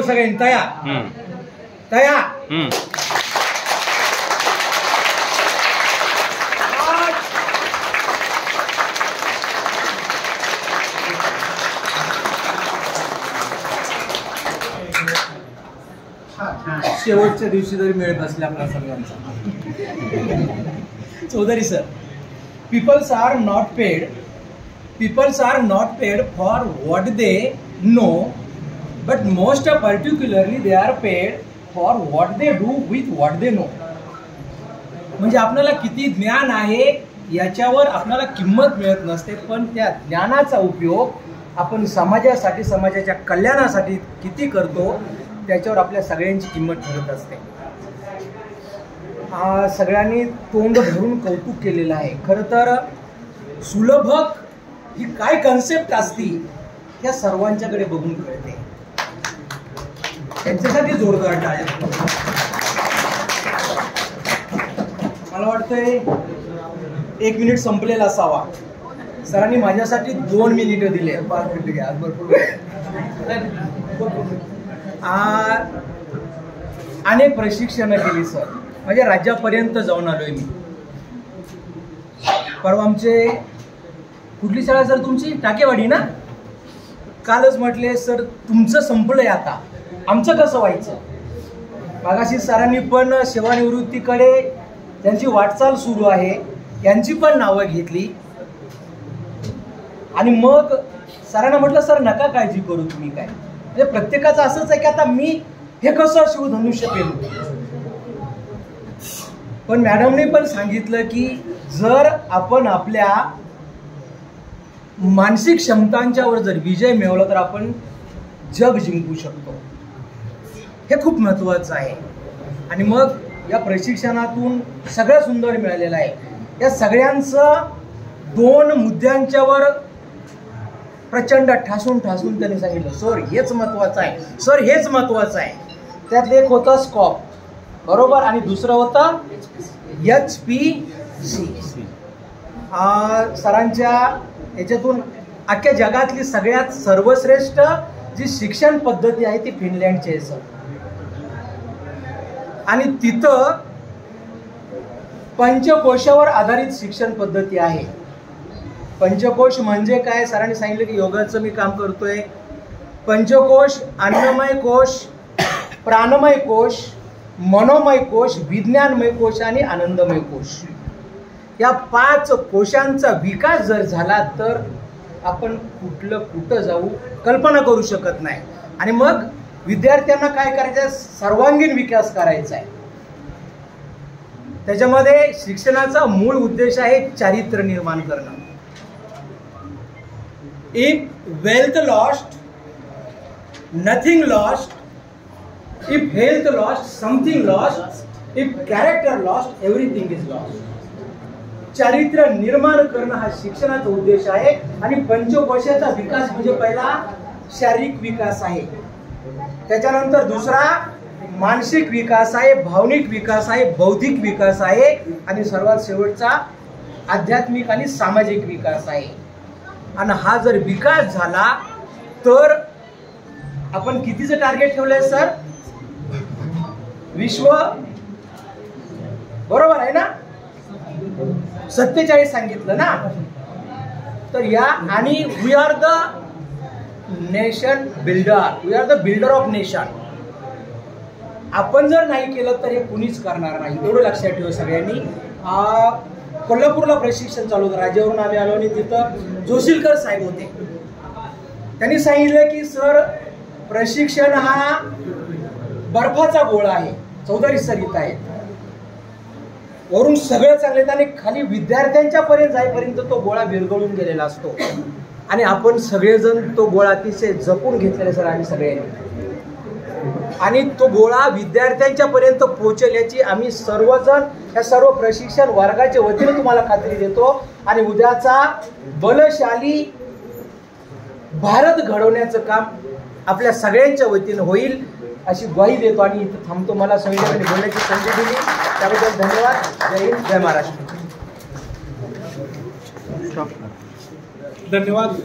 बोल सगळ्यांनी तयार तयार शेवटच्या दिवशी जरी मिळत असले आपल्या सगळ्यांचा Chaudhary sir, peoples are not paid for what they know, but most particularly they are paid for what they do with what they know. म्हणजे आपल्याला किती ज्ञान आहे याच्यावर आपल्याला किंमत मिळत नसते, पण त्या ज्ञानाचा उपयोग आपण समाजासाठी, समाजाच्या कल्याणासाठी किती करतो त्याच्यावर आपल्या सगळ्यांची किंमत ठरत असते. सगळ्यांनी तोंड भरून कौतुक केलेलं आहे. खरं तर सुलभक ही काय कन्सेप्ट असती त्या सर्वांच्याकडे बघून कळते. त्यांच्यासाठी जोरदार टाळ्या. मला वाटतंय 1 मिनिट संपलेला असावा. सरांनी माझ्यासाठी 2 मिनिट दिले. 5 मिनिट घ्या भरपूर. अनेक प्रशिक्षण केली सर, म्हणजे राज्यापर्यंत जाऊन आलोय मी. परवा आमचे कुठली शाळा सर तुमची? टाकेवाडी ना. कालच म्हटले सर तुमचं संपलंय, आता आमचं कसं व्हायचं. मागाशी सरांनी पण सेवानिवृत्तीकडे त्यांची वाटचाल सुरू आहे यांची पण नावं घेतली. आणि मग सरांना म्हटलं सर नका काळजी करू तुम्ही, काय म्हणजे प्रत्येकाचं असंच आहे की आता मी हे कसं शिवधनुष्य पेलू. पण मॅडमने पण सांगितलं की जर आपण आपल्या मानसिक क्षमतांच्यावर जर विजय मिळवला तर आपण जग जिंकू शकतो. हे खूप महत्वाचं आहे. आणि मग या प्रशिक्षणातून सगळं सुंदर मिळालेलं आहे. या सगळ्यांचं 2 मुद्द्यांच्यावर प्रचंड ठासून त्यांनी सांगितलं सर हेच महत्वाचं आहे, सर हेच महत्वाचं आहे. त्यात एक होतं स्कॉप बरोबर, आणि दुसरं होतं HPC. सरांच्या याच्यातून अख्ख्या जगातली सगळ्यात सर्वश्रेष्ठ जी शिक्षण पद्धती आहे ती फिनलँडची आहे सर. आणि तिथं पंचकोशावर आधारित शिक्षण पद्धती आहे. पंचकोश म्हणजे काय? सरांनी सांगितलं की योगाचं मी काम करतोय. पंचकोश अन्नमय कोश, प्राणमय कोश, मनोमय कोश, विज्ञानमय कोश आणि आनंदमय कोश. या 5 कोशांचा विकास जर झाला तर आपण कुठं जाऊ कल्पना करू शकत नाही. आणि मग विद्यार्थ्यांना काय करायचं? सर्वांगीण विकास करायचा आहे. त्याच्यामध्ये शिक्षणाचा मूळ उद्देश आहे चारित्र्य निर्माण करणं. If wealth lost, nothing lost. If health lost, something lost. If character lost, everything is lost. चारित्र्य निर्माण करणं हा शिक्षणाचा उद्देश आहे. आणि पंचकोशाचा विकास म्हणजे पहिला शारीरिक विकास आहे, त्याच्यानंतर दुसरा मानसिक विकास आहे, भावनिक विकास आहे, बौद्धिक विकास आहे, आणि सर्वात शेवटचा आध्यात्मिक आणि सामाजिक विकास आहे. आणि हा जर विकास झाला तर आपण कितीचं टार्गेट ठेवलंय सर? विश्व बरोबर आहे ना? 47 सांगितलं ना. तर या आणि we are the nation builder, we are the builder of nation. आपण जर नाही केलं तर हे कुणीच करणार नाही, एवढं लक्षात ठेवा सगळ्यांनी. कोल्हापूरला प्रशिक्षण चालू होतं, राज्यावरून आम्ही आलो आणि तिथं जोशीलकर साहेब होते. त्यांनी सांगितलं की सर प्रशिक्षण हा बर्फाचा गोळा आहे. चौधरी सर इथं आहे, वरून सगळं चांगलं आणि खाली विद्यार्थ्यांच्या पर्यंत जाईपर्यंत तो गोळा विरघळून गेलेला असतो. आणि आपण सगळेजण तो गोळा अतिशय जपून घेतलेला सर आणि सगळ्यांनी. आणि तो गोळा विद्यार्थ्यांच्या पर्यंत पोहोचेल याची आम्ही सर्वजण या सर्व प्रशिक्षण वर्गाच्या वतीने तुम्हाला खात्री देतो. आणि उद्याचा बलशाली भारत घडवण्याचं काम आपल्या सगळ्यांच्या वतीने होईल अशी ग्वाही देतो. आणि इथं थांबतो. मला संविधानाने बोलण्याची संधी दिली त्याबद्दल धन्यवाद. जय हिंद, जय महाराष्ट्र. धन्यवाद.